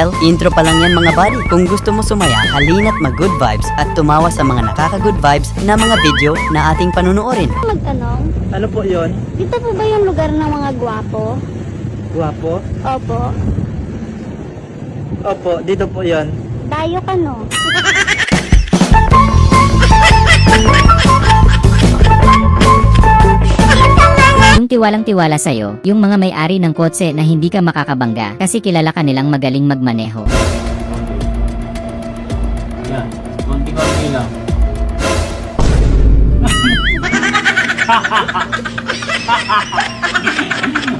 Well, intro pa lang yan mga buddy. Kung gusto mo sumaya, halina't mag-good vibes at tumawa sa mga nakaka-good vibes na mga video na ating panunuorin. Magtanong, Ano po yon? dito po ba yung lugar ng mga gwapo? Guwapo? Opo. Opo, dito po yon. Dayo ka no? Yung tiwalang-tiwala sa'yo, yung mga may-ari ng kotse na hindi ka makakabangga kasi kilala ka nilang magaling magmaneho. Yan, konti-konti lang.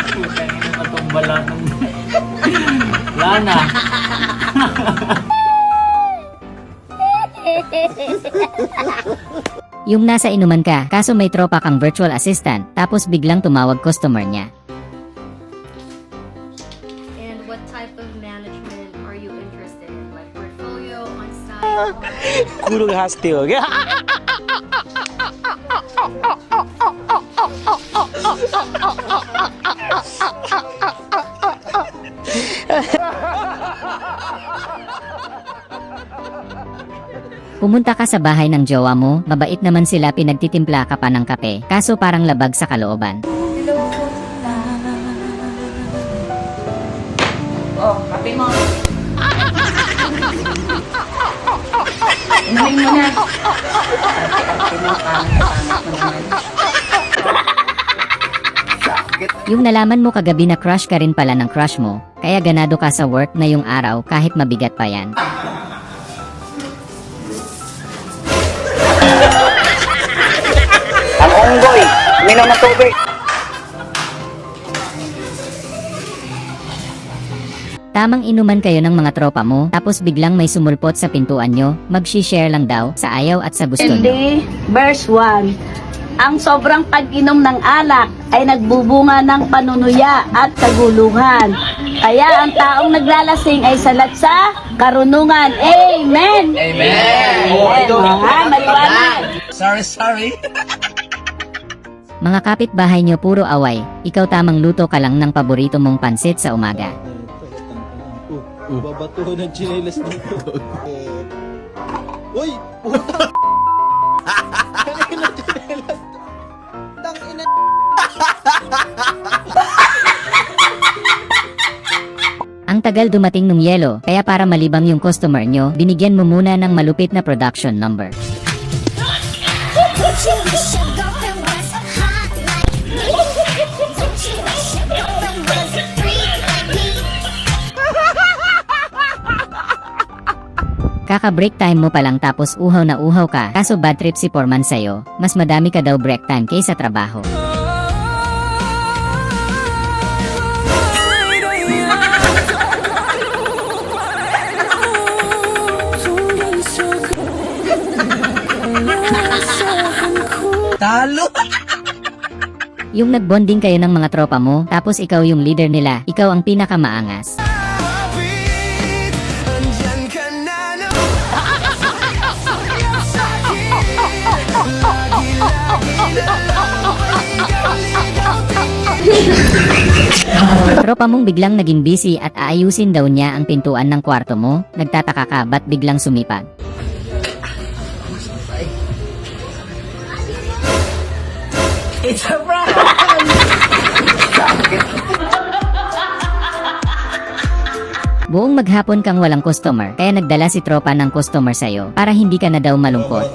Putang ina, matumbala nung... Lana. Yung nasa inuman ka, kaso may tropa kang virtual assistant, tapos biglang tumawag customer niya. And what type of management are you interested in? Like portfolio, on-site? Kurog hasti ho gaya. Pumunta ka sa bahay ng jowa mo, mabait naman sila, pinagtitimpla ka pa ng kape, kaso parang labag sa kalooban. Oh, kape mo. Inumin mo na. Ate mo, pangit mo naman. Yung nalaman mo kagabi na crush ka rin pala ng crush mo, kaya ganado ka sa work na yung araw kahit mabigat pa yan. Ang unggoy, minom ng tubig. Tamang inuman kayo ng mga tropa mo, tapos biglang may sumulpot sa pintuan nyo, mag-share lang daw, sa ayaw at sa gusto nyo. Hindi, verse 1. Ang sobrang pag-inom ng alak ay nagbubunga ng panunuya at kaguluhan. Kaya ang taong naglalasing ay salat sa karunungan. Amen! Amen! Maliwanag! Sorry. Mga kapitbahay nyo puro away, ikaw tamang luto ka lang ng paborito mong pansit sa umaga. Babato ng chinelas dito. Uy! Puta! Kanina chinelas. Tangina. Ang tagal dumating nung yelo, kaya para malibang yung customer nyo, binigyan mo muna ng malupit na production number. Kaka-break time mo pa lang tapos uhaw na uhaw ka, kaso bad trip si Foreman sa'yo, mas madami ka daw break time kaysa trabaho. Talo! Yung nagbonding kayo ng mga tropa mo, tapos ikaw yung leader nila, ikaw ang pinakamaangas. Tropa mong biglang naging busy at aayusin daw niya ang pintuan ng kwarto mo, nagtataka ka ba't biglang sumipag? It's a prank! Buong maghapon kang walang customer, kaya nagdala si tropa ng customer sa'yo, para hindi ka na daw malungkot.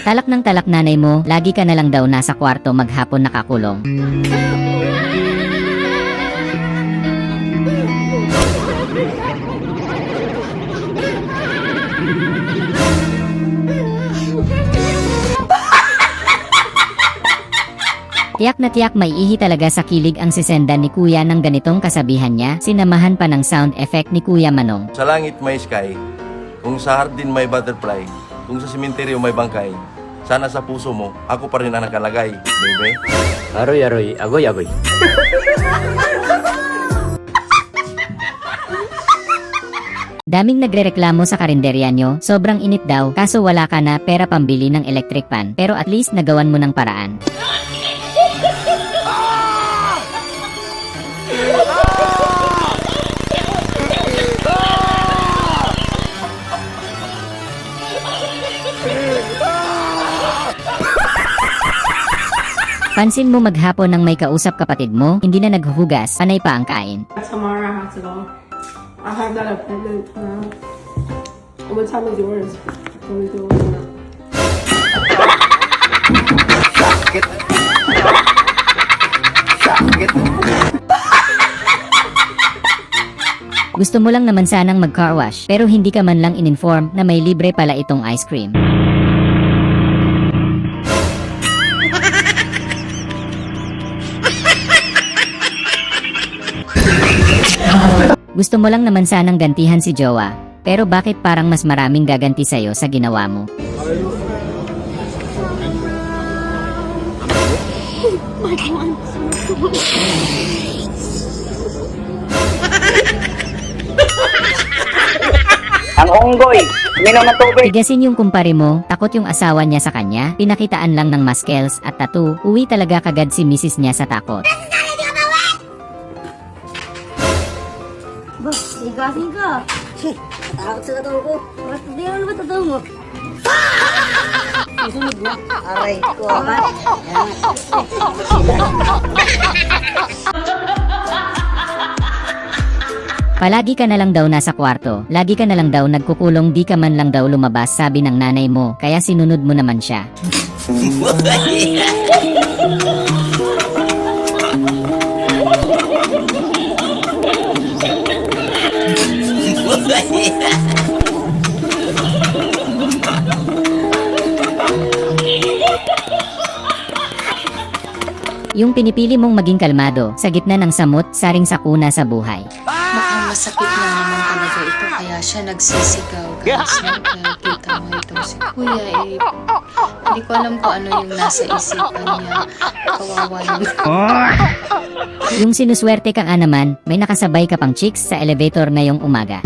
Talak ng talak nanay mo, lagi ka na lang daw nasa kwarto maghapon nakakulong. Tiyak na tiyak may ihi talaga sa kilig ang sisendan ni Kuya ng ganitong kasabihan niya, sinamahan pa ng sound effect ni Kuya Manong. Sa langit may sky, kung sa hardin may butterfly, kung sa simenteryo may bangkay, sana sa puso mo, ako pa rin ang nakalagay, baby. Aroy, aroy, agoy, agoy. Daming nagrereklamo sa karinderya nyo, sobrang init daw, kaso wala ka na pera pambili ng electric pan, pero at least nagawan mo ng paraan. Pansin mo maghapon nang may kausap kapatid mo, hindi na naghuhugas, panay pa ang kain. Tomorrow I have to go. I have that appointment tomorrow. What time is yours? What are we doing? Gusto mo lang naman sanang mag-car wash, pero hindi ka man lang in-inform na may libre pala itong ice cream. Gusto mo lang naman sanang gantihan si Jowa, pero bakit parang mas maraming gaganti sa'yo sa ginawa mo? Ang unggoy, uminom ng tubig. Tigasin yung kumpare mo, takot yung asawa niya sa kanya, pinakitaan lang ng muscles at tattoo, uwi talaga kagad si misis niya sa takot. Higasin ka. Takot sa katao ko. Hindi ano ba tatao mo? Susunod mo. Aray ko. Palagi ka na lang daw nasa kwarto, lagi ka na lang daw nagkukulong, di ka man lang daw lumabas, sabi ng nanay mo, kaya sinunod mo naman siya. Yung pinipili mong maging kalmado, sa gitna ng samot, saring sakuna sa buhay. Mukhang masakit na naman talaga ito, kaya siya nagsisigaw. Guys, nakikita mo itong si Kuya eh. Hindi ko alam kung ano yung nasa isipan niya. Kawawa naman. Yung sinuswerte ka nga naman, may nakasabay ka pang chicks sa elevator ngayong umaga.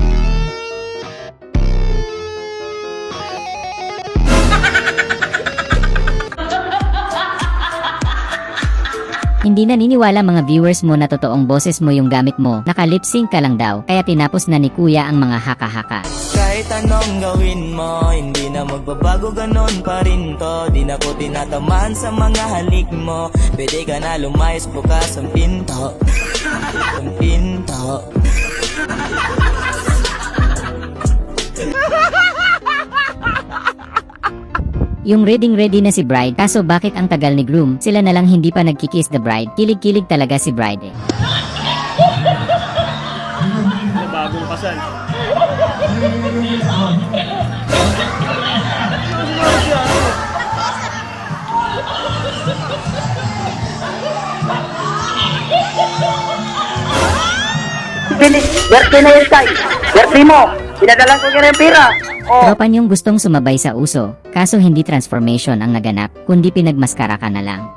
Hindi naniniwala mga viewers mo na totoong boses mo yung gamit mo, naka-lip-sync ka lang daw, kaya tinapos na ni Kuya ang mga haka-haka. Kahit anong gawin mo, hindi na magbabago, ganon pa rin to. Di na ko tinatamaan sa mga halik mo. Pwede ka na lumayas, bukas ang pinto. Ang pinto. Yung ready na si bride, kaso bakit ang tagal ni groom, sila na lang hindi pa nagkikiss the bride, kilig-kilig talaga si bride eh. Bagong kasal. Bilis, werte na yung tay. Werte mo. Pinadala ko kaya yung pera. Tropa niyong gustong sumabay sa uso, kaso hindi transformation ang naganap, kundi pinagmaskara ka na lang.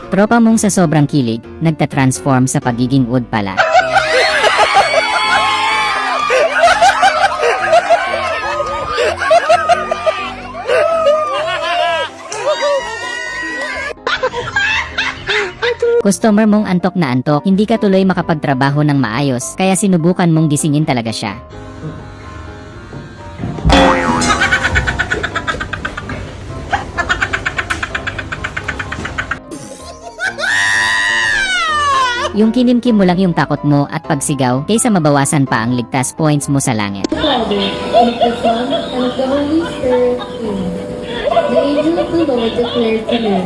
Tropa mong sa sobrang kilig, nagtatransform sa pagiging wood pala. Customer mong antok na antok, hindi ka tuloy makapagtrabaho ng maayos, kaya sinubukan mong gisingin talaga siya. Yung kinimkim mo lang yung takot mo at pagsigaw, kaysa mabawasan pa ang ligtas points mo sa langit. Father, and of the Son, and of the Holy Spirit. Amen. The angel of the Lord declared to them,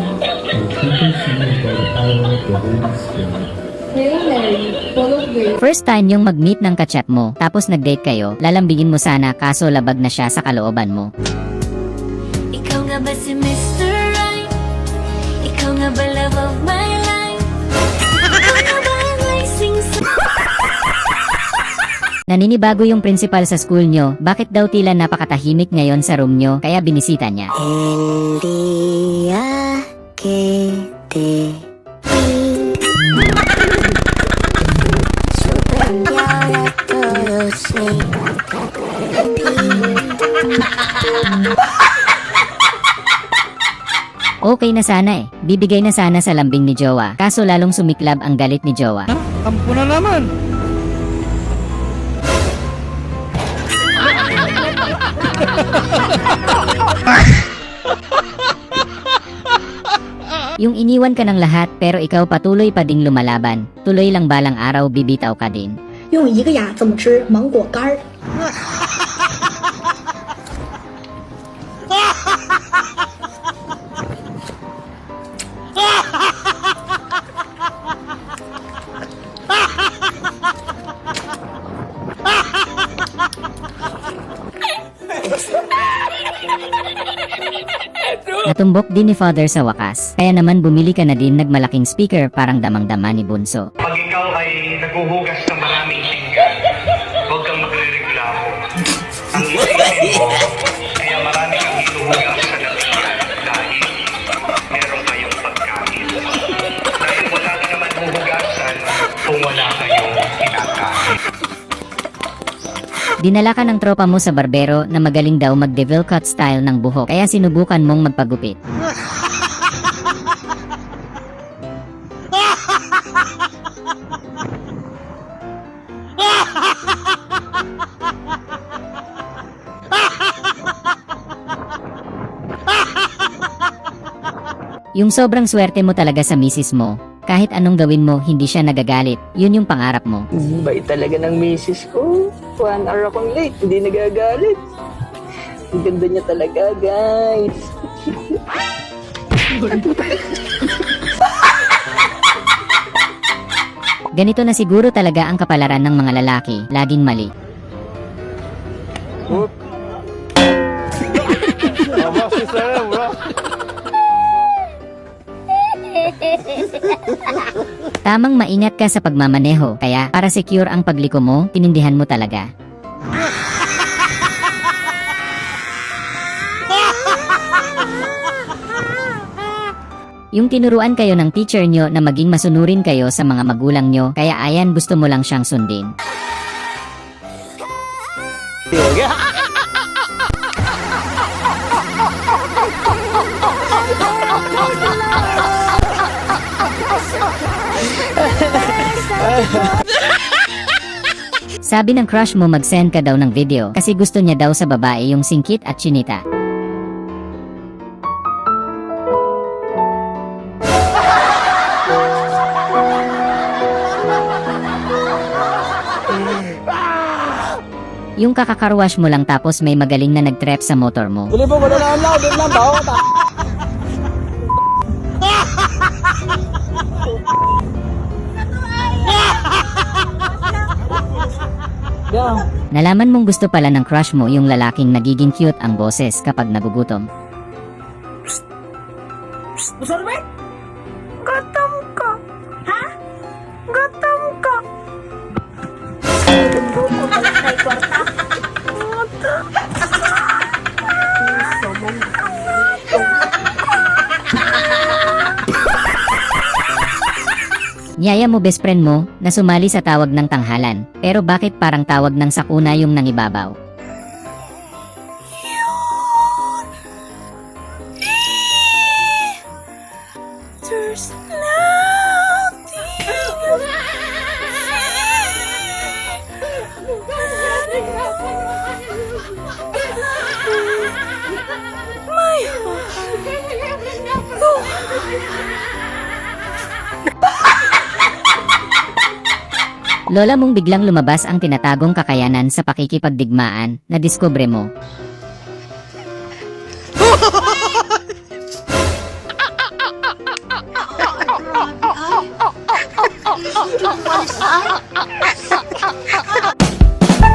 Hail Mary, full of grace. First time yung mag-meet ng kachat mo, tapos nag-date kayo, lalambingin mo sana kaso labag na siya sa kalooban mo. Ikaw nga ba si Mr. Right? Ikaw nga ba love of my life? Ikaw nga ba ang rising sun? Naninibago yung principal sa school nyo, bakit daw tila napakatahimik ngayon sa room nyo, kaya binisita niya. El día que te cambiara todo se Okay na sana eh, bibigay na sana sa lambing ni Jowa, kaso lalong sumiklab ang galit ni Jowa. Kampo na naman. Yung iniwan ka ng lahat pero ikaw patuloy pa ding lumalaban, tuloy lang balang araw bibitaw ka din. 用一个牙怎么吃芒果干儿？ Natumbok din ni Father sa wakas, kaya naman bumili ka na din nagmalaking speaker parang damang-dama ni Bunso. Pag ikaw ay naghuhugas ng maraming pinggan, huwag kang magre-reklamo. Ang isipin mo, kaya marami kang hinuhugas sa labihan dahil meron kayong pagkain. Dahil wala ka naman huhugasan kung wala kayong kinakain. Dinala ka ng tropa mo sa barbero na magaling daw mag-devil cut style ng buhok, kaya sinubukan mong magpagupit. Yung sobrang swerte mo talaga sa misis mo, kahit anong gawin mo, hindi siya nagagalit. Yun yung pangarap mo. Bait talaga ng misis ko. 1 hour akong late, hindi nagagalit. Ang ganda niya talaga, guys. Ganito na siguro talaga ang kapalaran ng mga lalaki, laging mali. Tamang maingat ka sa pagmamaneho, kaya para secure ang pagliko mo, tinindihan mo talaga. Yung tinuruan kayo ng teacher nyo na maging masunurin kayo sa mga magulang nyo, kaya ayan gusto mo lang siyang sundin. Sabi ng crush mo mag-send ka daw ng video kasi gusto niya daw sa babae yung singkit at chinita. Yung kakakarwash mo lang tapos may magaling na nag-trap sa motor mo. Nalaman mong gusto pala ng crush mo yung lalaking nagiging cute ang boses kapag nagugutom. Gutom ko. Ha? Gutom ko. Niyaya mo best friend mo na sumali sa tawag ng tanghalan, pero bakit parang tawag ng sakuna yung nangibabaw? There's Lola mong biglang lumabas ang tinatagong kakayanan sa pakikipagdigmaan na diskubre mo.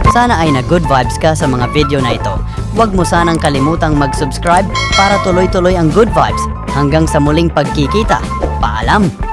Sana ay na-good vibes ka sa mga video na ito. Huwag mo sanang kalimutang mag-subscribe para tuloy-tuloy ang good vibes. Hanggang sa muling pagkikita. Paalam!